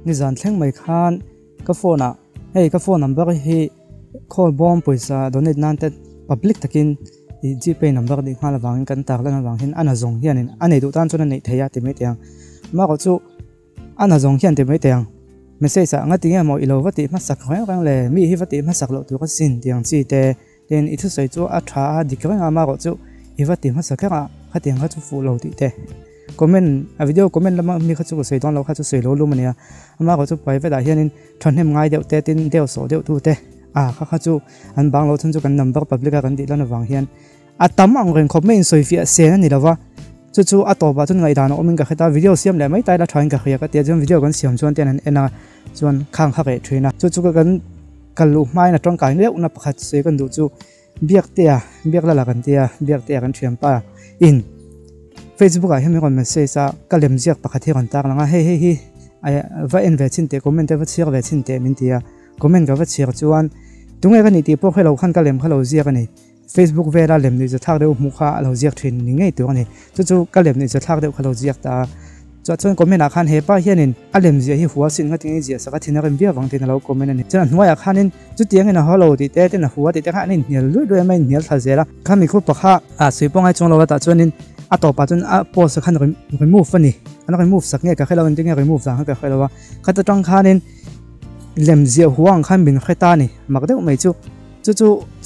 ni zan thleng mai khan ka phone a hey ka phone number hi call bomb poisa donate nan te public takin GPay number di khala wangin kan tak lan wang hin ana zong hianin anei du tan chona nei theya ti me tiang ma ko chu ana zong hian ti me tiang message a nga tinga mo ilo wati ma sak rang le mi hi wati ma sak lo tu ka sin tiang chi te ten I thu sei chu a tha dikrang ama ko chu hi wati ma sak ka tiang ka chu fu lo ti te comment a video comment lama mi kha chu sei don lo kha chu sei lo lu mania ama ko chu pai ve da hianin thonhem ngai deu te tin deu so deu tu te kha chu an bang lo chun chu kan number public kan di lan wang hian atam ang ren khop main soi fi se ni lawa chu ato ba chun ngai dan omin ka khata video siam le mai tai la thain ka khia ka te jom video kan siam chuan ten an ena chuan khang kha re thina chu kan kalu mai na tong kai ne una pakhat se kan du chu biak la la kan tia biak te kan thiam pa in Facebook a hemi kon message a kalem jiak pakhat hi kan tak langa he va en ve chin te comment te va chiak ve chin te min tia comment ka va chiak chuan tungai kan ni ti po khelo khan kalem khalo jiak ani Facebook vera lem ni thak deu mu kha alo jiak thin ni ngei tu ani chu kalem ni thak deu khalo jiak ta chuan comment a khan he pa hianin alem ji hi huwa sin ngating ji saka thina kan bia wang tin alo comment ani chuan hnuai khanin chu tiang ina holo ti te ten huwa ti te kha nin nial lu do mai nial thal zela khami khu pakha suipong ai chong lo ta chuanin atopa chun post khan remove ani ana remove sak nge ka khelo an tinga remove sa ka khelo wa khata tang khanin lem ji huang khan bin kheta ni makdeu mai chu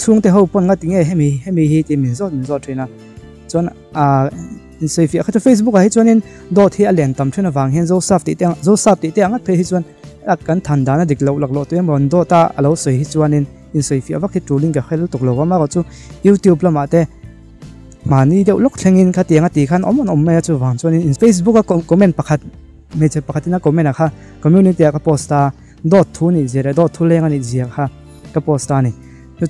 chung te ho pon nga tinge hemi hi ti min zo thina chon sei fi kha Facebook a hi chonin do thi a len tam thina wang hen zo sap ti te anga phe hi chon kan than dana dik lo lak lo te mon do ta alo sei hi chuanin in sei fi awak hi tuling ka khel tok lo wa ma ko chu YouTube lama te mani de lok thlengin kha tianga ti khan om me chu wang chuanin in Facebook a comment pakhat me che pakhatina comment a kha community a ka posta dot thu ni zere dot thu lenga ni zia kha ka posta ni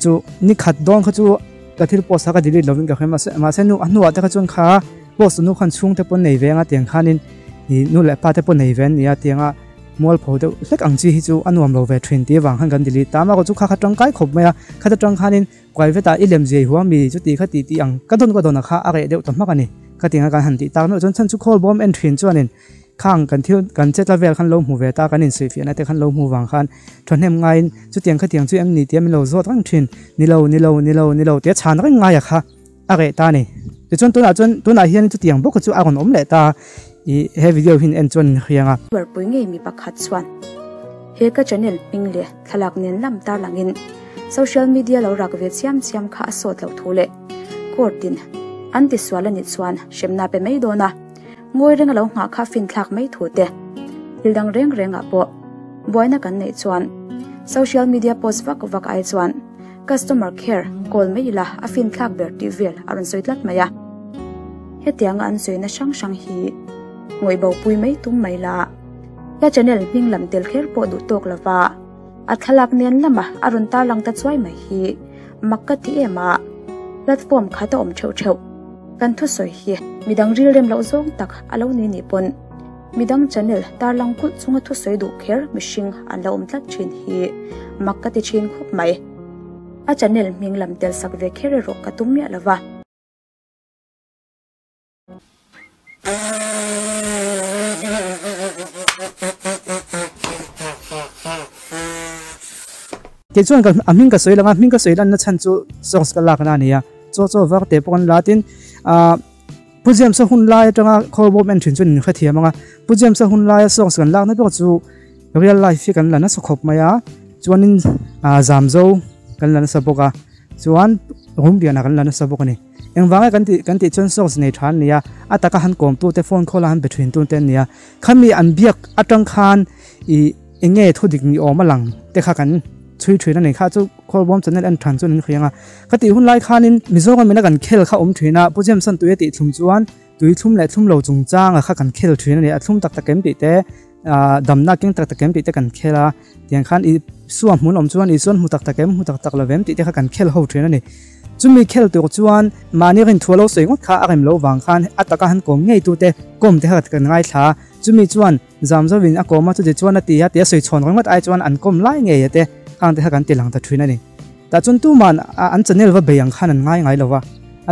chu ni khat dong kha chu ka thil posta ka delete lovin ka khema ma se nu anu ata ka chun kha post nu khan chung te pon nei venga tiang khanin ni nu le pa te pon nei ven ya tianga mol pho de lek ang chi hi chu anuam lo ve 20 wang han kan delete ta ma ko chu kha tang kai khop maya kha tang khanin kwai ve ta ilem je huwa mi chu ti kha ti ang ka don kha are deu tam ma ka ni ka tinga kan han ti ta no chon chan chu khol bom en thin chuanin khang kan thil kan chetla vel khan lo mu ve ta kan in sei fi na te khan lo mu wang khan thonhem ngain chu tiang kha tiang chu em ni tiam lo zo tang thin ni lo te chan ra nga ya kha are ta ni te chon tu na hian chu tiang bok chu agon om le ta I he video hin en chon khianga ber pui nge mi pakhat chuan he ka channel ping le thalak nen lam tar langin social media lo rak ve chiam kha asot lo thule courtin anti swalani chuan shemna pe mei dona ngoi reng lo nga kha fin thlak mei thute hildang reng a po boina kan nei chuan social media post vak ai chuan customer care call mei la a fin thlak ber ti vel aron soitlat maya he tiang an soina sang hi ngoi bau pui mei tum mai la ya channel ming lam tel kher po du tok lawa athalak nen lama arun tar lang ta chwai mai hi makka ti ema platform khata om theu kan thu soi hi midang ril rem lo zong tak alo ni pon midang channel tar lang kul chunga thu soi du kher mishing an lo om tlat thin hi makka ti thin khop mai a channel ming lam tel sak ve khere ro ka tum ya lawa ke chuan ka aming ka soi lan na chan chu source ka lak na nia cho war te pon latin pujem sa hun lai tanga khol bom en thin chun kha thiamanga pujem sa hun lai source kan lak na pe chu real life kan lana so khop maya chuanin zamzo kan lana saboka chuan rum diana kan lana saboka ni engwanga kan ti chon source nei than nia ataka han kom tu te phone call han between tu ten nia khami an biak atang khan I enge thodik ni oma lang te kha kan chui na nei kha chu khol bom channel an than chun khianga khati hun lai khanin mizoram mena kan khel kha thina pujem san tuye ti thlum chuan tui thlum le thlum lo chung chang kha kan khel thina ni athlum tak kem ti te damna king tak kem ti te kan khela tiang khan I suam mun om chuan I son hu tak kem hu tak lovem ti te kha kan khel ho thina ni chumi khel tu chuan mani rin thualo soingot kha agem lo wang khan ataka han kom ngei tu te kom te hat kan ngai tha chumi chuan zamzawin a koma chu je chuan a ti ya te soi chon rongat ai chuan an kom lai nge te khang te hakan tilang ta thina ni ta chun tu man an channel wa beyang khan an ngai lowa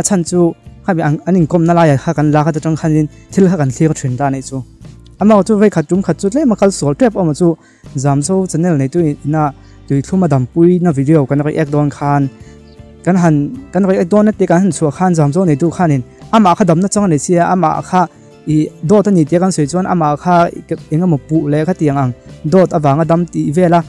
a chan chu khabi anin kom na la ya kha kan la kha ta tang khanin thil kha kan thlir thin ta nei chu ama chu ve khat chu le makal sol trap ama chu jam so channel nei tu na tui thuma dam pui na video kan rai ek don khan kan rai ek don na te kan han chu khan jam so nei tu khanin ama kha dam na chang nei sia ama kha i dot ani te kan soi chuan ama kha enga mo pu le kha tiang ang dot awanga dam ti vela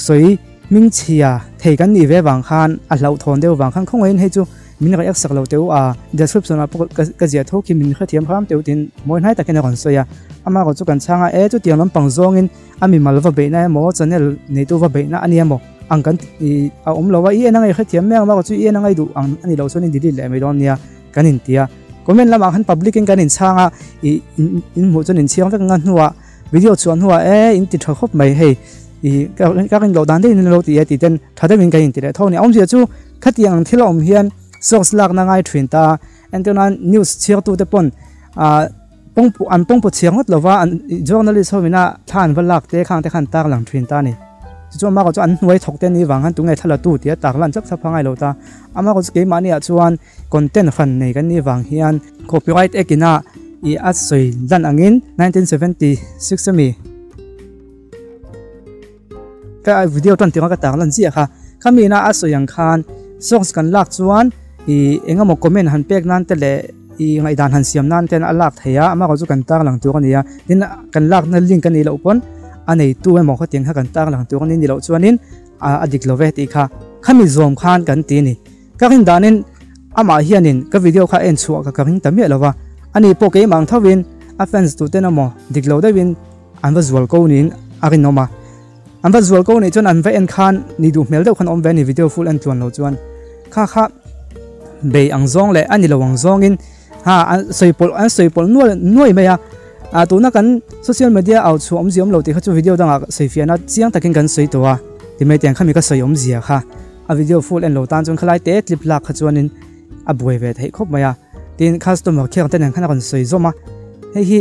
soi ming chia thei kan ni ve wang khan a hlau thon deu wang khan khong en he chu min ra ek sak lo teu a description a ka zia tho ki min kha thiam kham teu tin moi nai ta ken kon soya ama ko chu kan changa e chu tiang lam pang zong in ami malwa be na mo channel nei tu wa be na ani mo ang kan a lo wa i enang e kha thiam me ma ko chu i enang ai du ang ani lo sonin dili le me don nia kanin tia comment lam ang public in kanin changa in mo chon in chiang ta ngan huwa video chuan huwa e in ti thkhop mai hei i ka kin lo dan de in lo ti e ti ten thada min kain ti le thoni om je chu khatiang thilom hian source lak na ngai thin ta antonan news chiar tu te pon a pong pu chiang ngot lova journalist homina than walak te khang te khan tak lang thin ta ni chu ma ko chu an huai thok te ni wang han tu ngai thala tu ti tak lan chak sa phangai lo ta ama ko ke mani a chuan content fan nei kan ni wang hian copyright ekina I asoi dan angin 1976 mi ka video ton tinga ka tak lan ji kha khami na asoi yang khan songs kan lak chuan I engamo comment han pek nan te le I ngai dan han siam nan ten alak theya ama ko chu kan tak lang tu kan ya din kan lak na link kan ni lo pon anei tu mo kha ting kha kan tak lang tu kan ni lo chuanin adik lo ve ti kha khami zom khan kan ti ni ka rin danin ama hianin ka video kha en chu ka ring tamia lawa ani po ke mang thawin offense tu te na mo dik lo da win an visual ko nin arin noma an visual ko ni chon an ve en khan ni du mel de khan om ve ni video full and tuan lo chuan kha be ang zong le ani lo wang zong in ha soipol nuai me ya tu na kan social media out chu om ziom lo ti kha chu video danga seifiana chiang takin kan soi to wa ti me tiang khami ka soi om zia kha a video full and lo tan chon khalai te clip lak kha chuanin a buai ve thei khop maya tin customer care ten khana kan soi zoma hi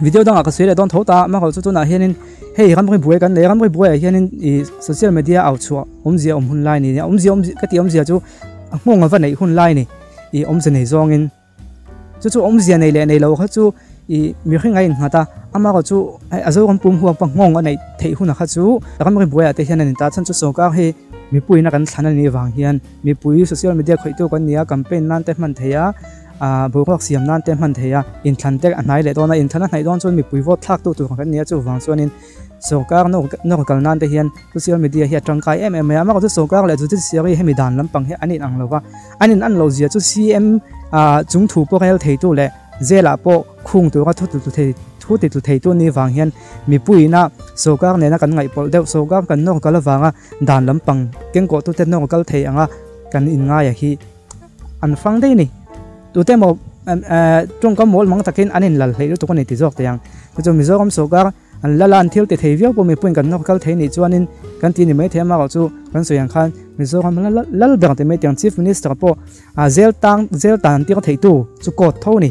video danga ka soi le don thota ma ko chu na hianin hei kan buai kan le kan buai hianin I social media out chu om zia om hun lai ni om ka ti om zia chu ngong va nei hun lai ni I om se nei zong in chu om zia nei le nei lo kha chu I mi khinga in ngata ama ko chu azo kan pum huwa pa ngong nei thei hun kha chu kan buai ate hian ta chan chu so ka he mi pui na kan thana ni wang hian mi pui social media khoi tu kan nia campaign nan te man theya bokok siam nan te man theya in than te anai le dona in thana nai don chon mi pui vo thak tu kan nia chu wang chuanin sokar no kal nan te hian social media hi tangkai em ama ko chu sokar le chu seri hemi dan lampang he anin ang lova anin an lo zia chu cm chung thu po hel thei tu le zela po khung tu ka thu tu thei tu ni wang hian mi pui na sokar ne na kan ngai pol deu sokar kan no kal wanga dan lampang keng ko tu te no kal thei anga kan in nga ya hi an fang dei ni tu te mo tung kam mol mang takin anin lal hlei tu ko ni ti jok te yang chu mi zoram sokar an lalan thil te thei viau po mi puin kan no kal thei ni chuanin kan ti ni mai thema ko chu kan soyang khan mi zoram lal bang te mai tiang chief minister po zel tan ti ko thei tu chu ko tho ni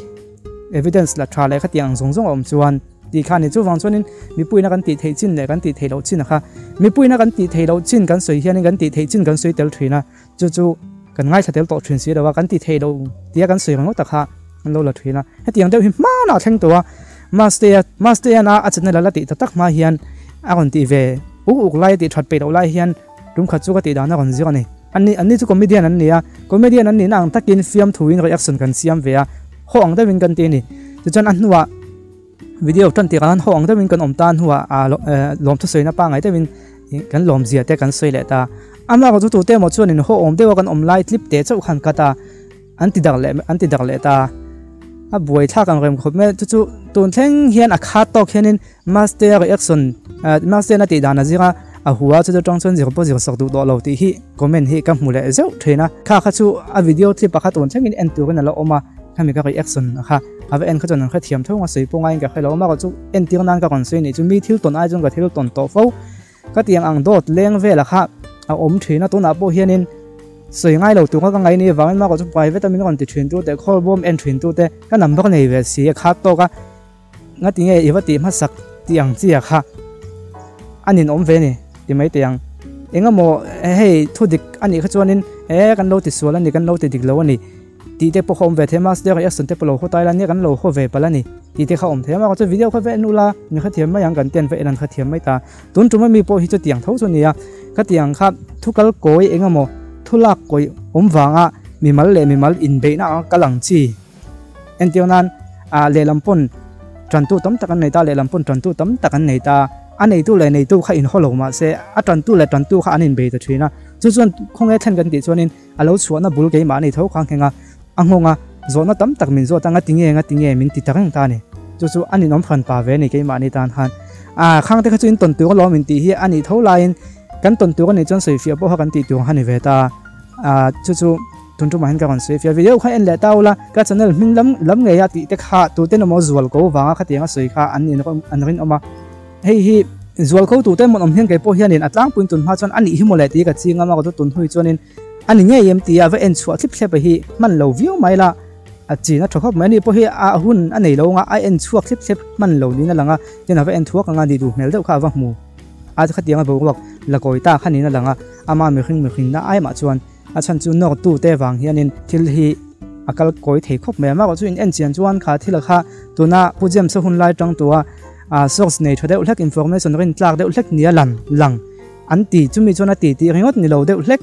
evidence la tra le kha tiang zong om chuan ti khan ni chu wang chuanin mi puina kan ti thei chin le kan ti thei lo chin kha mi puina kan ti thei lo chin kan soi hian kan ti thei chin kan soi tel thina chu kan ngai thatel to thrin si dawa kan ti thei lo tia kan soi ngo ta kha an lo la thina he tiang deu hi ma na thleng to master na achna la ti tak ma hian a kon ti ve uk lai ti that pe lo lai hian rum kha chu ka ti da na kon zi ani ani chu comedian an ni na ang takin film thuin reaction kan siam ve a ho ang da win kan ti ni chu chan an huwa video tan ti kan ho ang da win kan om tan huwa lom thu soina pa ngai te win kan lom zia te kan soi le ta ama ko tu te mo chuanin ho om dewa kan om lai clip te chau khan kata anti dak le ta a buai thak ang rem khop me chu tun thleng hian a khat to khenin master reaction master na ti dana zira a huwa chu tong chon zir po zir sak du do lo ti hi comment hi kam mule zeu thena kha chu a video clip pakha ton thengin en tu na lo oma khami ka reaction kha ave en kha chon kha thiam thonga sei po ngai ka khelo ma ko chu en tir nan ka kon sei ni chu mi thil ton ai jong ka thil ton to fo ka tiang ang dot leng ve la kha a om thina to na po hianin soi ngai lo tu ka ngai ni wang ma ko chu pai vitamin kon ti thrin tu te khol bom en thrin tu te ka number nei ve si kha to ka ngati nge iwati ma sak tiang chi kha anin om ve ni ti mai tiang engamo hei thu dik ani kha chuanin kan lo ti sual ani kan lo ti dik lo ani ti te po khom ve the mas de reaction te po lo ho tai la ni kan lo ho ve pala ni ti te kha om the ma chu video kha ve nu la ni kha thiam ma yang kan ten ve nan kha thiam mai ta tun tu ma mi po hi chu tiang tho chu nia kha tiang kha thukal koi engamo thulak koi wanga mi mal in be na kalang chi entionan a le lampon trantu tam takan nei ta le lampon trantu tam takan nei ta anei tu le nei tu kha in holo ma se a trantu le trantu kha anin be ta thina chu chuan khong e thlen kan ti chuanin alo chuana bul ke ma nei tho khang henga angonga zona tam tak min zo tanga tinge min ti tarang ta ni chu ani nom phan pa ve ni ke ma ni tan han khang te kha chu in ton tu lo min ti hi ani tho lain kan ton tu kan ni chon soi fia po ha kan ti tu hani ve ta chu tun tu ma hin ka kan soi fia video kha en le taula ka channel ming lam nge ya ti te kha tu te no mo zual ko wanga kha tianga soi kha an rin oma hei hi zual ko tu te mon om hian ke po hianin atlang pun tun ma chon ani hi mo le ti ka chinga ma ko tun hui chonin ani nge yem ti ya ve en chua clip hle pa hi man lo view mai la achina thokop mani po hi a hun anei lo nga I en chua clip man lo ni na langa tena ve en thuak nga di du mel deuh kha wa mu a kha tianga bo wak la koi ta khani na langa ama mi khing na ai ma chuan a chan chu nok tu te wang hianin thil hi akal koi thei khop me ma ko chu in en chian chuan kha thila kha tuna pujem sa hun lai tang tua source nei thode ulhek information rin tlak de ulhek nia lang anti chumi chona ti ringot ni lo de ulhek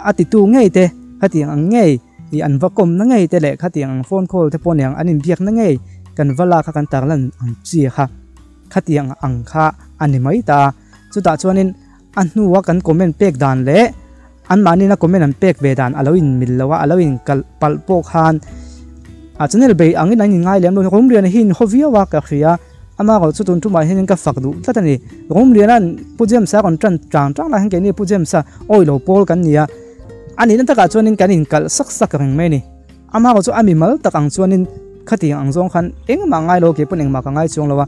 ati tu ngei te khatiang ang ngei i an vakom na ngei te le khatiang phone call te pon yang anin biak na ngei kan vala kha kan tarlan ang chi kha khatiang ang kha ani mai ta chu ta chuanin an nuwa kan comment pek dan le an mani na comment an pek ve dan aloin mil lawa aloin kal pal po khan channel be angin an ngai lem lo rom rian hin hovia wa ka khria ama ko chu tun tu ma hin ka fak du tatani rom rian an pujem sa kon tran la hen ke ni pujem sa oi lo pol kan nia ani nan taka chuanin kanin kal sak reng mai ni ama ko chu ami mal takang chuanin khati ang zong khan eng ma ngai lo ke pun eng ma ka ngai chong lawa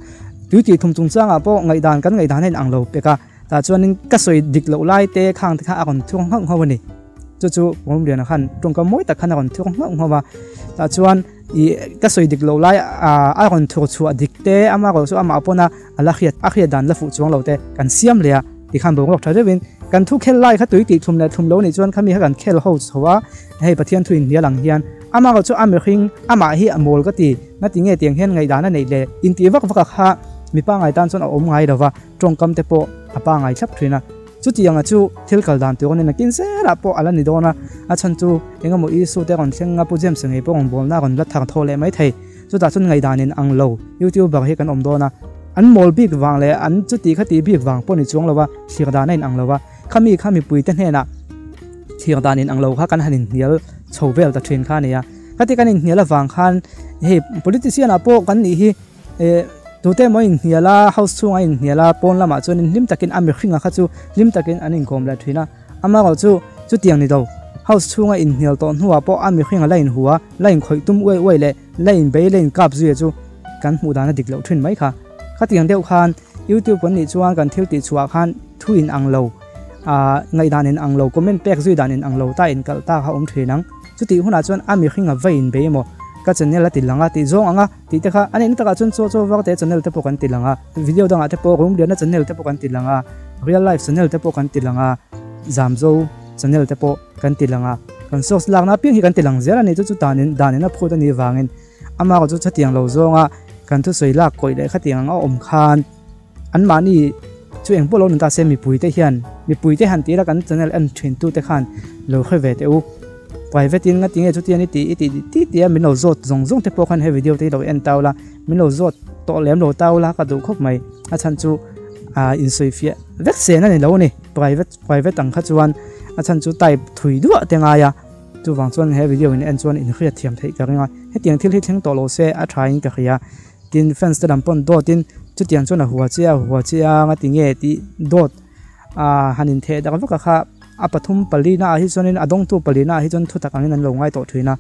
duty thum tung changa po ngai dan hen ang lo peka ta chuanin ka soi dik lo lai te khang kha akon thung hang hawani chu rom rian khan tung ka moi ta khan akon thung hang hawa ta chuan i ka soi dik lo lai a kon thu chu dik te ama ko chu ama apona ala khiat dan la fu chuang lo te kan siam le ti khan bo rok thadewin kan thu khel lai kha tui ti thum lo ni chuan khami ha kan khel ho chowa hei pathian thuin nia lang hian ama ko chu ami khing ama hi amol ka ti na ti nge tiang hen ngai dana nei le in ti vak kha mi pa ngai tan chon om ngai dawa tong kam te po apa ngai thap thina chu ti anga chu thil kal dan te on na kin se ra po ala ni dona a chan chu engamo i su te kon thenga pu jem sengei po ong bol na kon la thang thole mai thei chu ta chun ngai danin ang lo youtube bang he kan om dona an mol big wang le an chu ti khati big wang po ni chung lawa thir da nain ang lawa khami pui te hena thir da nin ang lo kha kan hanin hial chhovel ta thin kha nia khati kanin hiala wang khan he politician apo kan ni hi tute moi hiala house chunga in hiala pon lama chuan lim takin ami khinga kha chu lim takin anin kom la thina ama go chu tiang ni do house chunga in hial ton huwa po ami khinga line huwa line khoi tum oi le line be line kap zu chu kan mu dana dik lo thin mai kha khatiang deuh khan youtube kon ni chuan kan thil ti chuwa khan thuin ang lo ngai danin ang lo comment pek zui danin ang lo ta in kal ta kha thinang chuti huna chuan ami khinga vein be mo ka channel la tilanga ti zong anga ti te kha ani taka chun cho wak te channel te po kan tilanga video danga te po rum na channel te po kan tilanga real life channel te po kan tilanga zamzo channel te po kan tilanga kan source lagna pi hi kan tilang zera ni chu tanin danin a phod ani wangin ama ko chu chatiang lo zonga kan thu soi lak koi le khatiang a om khan an mani chu eng polo nun ta se mi pui te han ti ra kan channel an thin tu te khan lo khwe te u private in nga tinge chu ti ani ti min lo zot zong te po khan he video te lo en taula min lo zot to lem lo taula ka du khop mai a chan chu in soi fia vek se na ni lo ni private ang kha chuan a chan chu type thui du te nga ya chu wang chuan he video in en chuan in khria thiam thei ka ringa he tiang thil hi thleng to lo se a trying ka khia tin fans te dam pon do tin chu tiang chuan a huwa chia nga tinge ti dot hanin the da ka kha apathum palina hi chonin adong tu palina hi chon thu takangin an lo ngai to thuina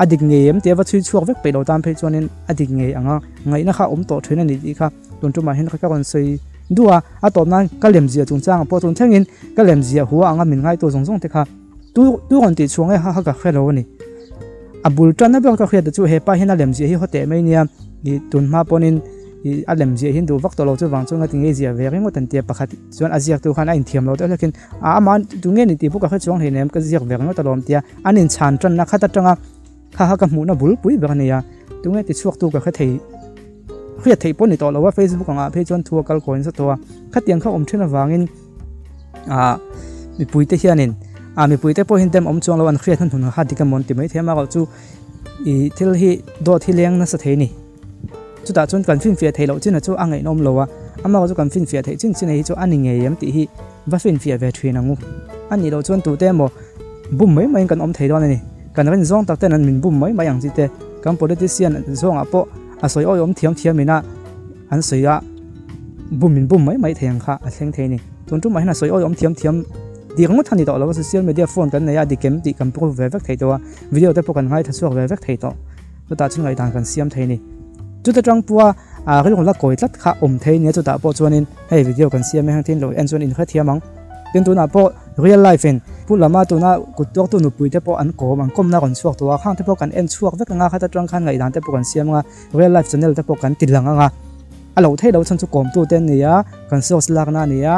adik nge em te wa chui chuak vek pe lo tam phe chonin adik nge anga ngai na kha to thuina ni ti kha tun tu ma hin kha ka kon sei duwa a to nan kalem zia chung chang po chun thengin kalem zia huwa anga min ngai to zong te kha tu on ti chuang ha ka khelo ni abul tan na ba ka khia da chu he pa hina lem zia hi hote mai nia ni tun ma ponin i alem zia hindu vak to lo chu wang chunga tinge zia ve ringo tan te pakhat chuan aziak tu khan a in thiam lo te lekin man tu nge ni ti pu ka kha chuang henem ka ziak ve ringo talom tia anin chan tran na khata tanga kha ka mu na bul pui ba ne ya tung nge ti chuak tu ka kha thei khriat thei pon ni to lawa Facebook anga phe chon thua kal coin sa to khatiang kha om thena wangin mi puite hianin mi puite po hintem om chong lawan khriat han thun ha dika mon ti mai thema ga chu I thil hi do thileng na sa theini chu ta chon kan fin fia thei lo chin chu angai nom lowa ama ga chu kan fin fia thei chin chin hi chu ani nge yam ti hi va fin fia ve thrin angu ani lo chon tu te mo bum mai mai kan om thei don ni kan ren zong tak ten an min bum mai mai ang chi te kan politician zong a po a soi oi om thiam thiam mina an soya bum min bum mai theng kha a thleng thei ni tun tu mai na soi oi om thiam thiam di ngot thani to lo social media phone kan ne ya di kem ti kan pro ve vek thei to video te po kan ngai tha chuak ve vek thei to to ta chung ngai dan kan siam thei ni chu ta tang puwa a ri la koi tlat kha om thei ni chu ta po chuanin hei video kan siam me hang thin lo en chuan in kha thiamang tin tu na po real life in pulama tu na kutok tu nu pui te po an ko mang kom na kon chuak to khang te po kan en chuak vek nga kha ta tang khan ngai dan te po kan siam nga real life channel te po kan tilanga nga alo thei lo chan chu kom tu ten ni ya kan sos lak na ni ya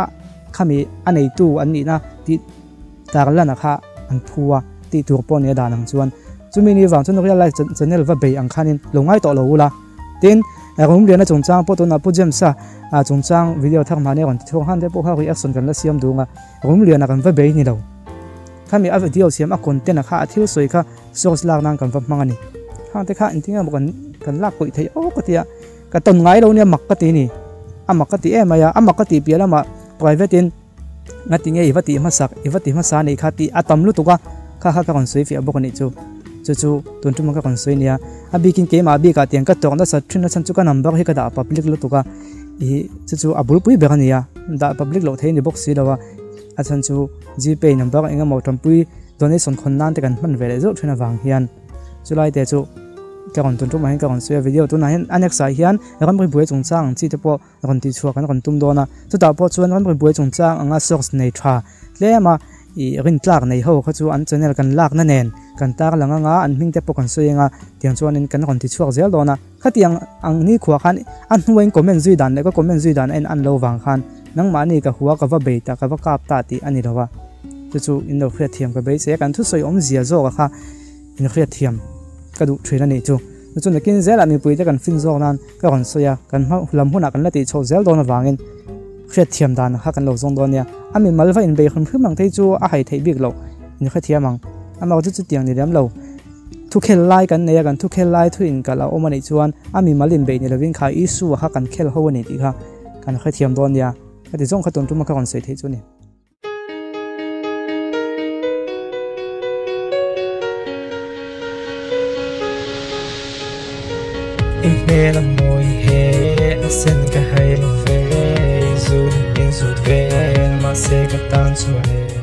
khami anei tu an ni na ti tarla na kha an phuwa ti tur pon ya danang chuan chumi ni wang chun real life channel va be ang khanin longai to lo ula tin rum lian na chungchang po to na pu jem sa chungchang video thak mane ron thong han de po ha reaction kan la siam dunga rum lian na kan va be ni lo khami a video siam a content a kha athil soi kha source lak nang kan va mangani ha te kha intinga kan lak koi thei o ka tia ka ton ngai lo ne mak ka ti ni amak ka ti e maya amak ka ti piala ma private in ngati nge iwati ma sa nei khati atam lu tuka kha kon soi fi abok ni chu tun tu ma ka kon soi nia abikin ke ma bi ka tiang ka tok na sa thina chan chu ka number he ka da public lu tuka I chu abul pui be ania da public lo thei ni box si lawa a chan chu gpay number enga mo tampui donation khon nan te kan man vele zo thina wang hian chulai te chu ka kon tun tu ma ka kon soi video tu na hen anek sa hian ram ri buai chung chang chi te po kon ti chua kan kon tum do na chu ta po chuan ram ri buai chung chang anga source nei tha tlema I rin tlak nei ho kha chu an channel kan lak na nen kan tar langa nga an ming te po kan soinga tiang chuan in kan kon ti chuak zel do na khatiang ang ni khuwa khan an huain comment zui dan le ko comment zui dan en an lo wang khan nang ma ni ka huwa ka va be ta ka va kap ta ti ani rawa chu in lo khria thiam ka be se kan thu soi om zia zo kha in khria thiam ka du threina ni chu chu na kin zel ami pui te kan fin zo nan ka kon soya kan lam huna kan la ti chho zel do na wangin khria thiam dan ha kan lo zong do nia ami malwa in be khum mang thei chu a hai thei bik lo in khria thiamang ama chu tiang ni ram lo thu khel lai kan ne kan thu khel lai thu in kala o mani chuan ami malin be ni lovin kha isu ha kan khel ho ni ti kha kan khria thiam don nia ka ti zong kha ton tu ma ka kon sei thei chu ni Mela moi he sen ka hai lo ve zoom in sut ve ma se ka tan chu he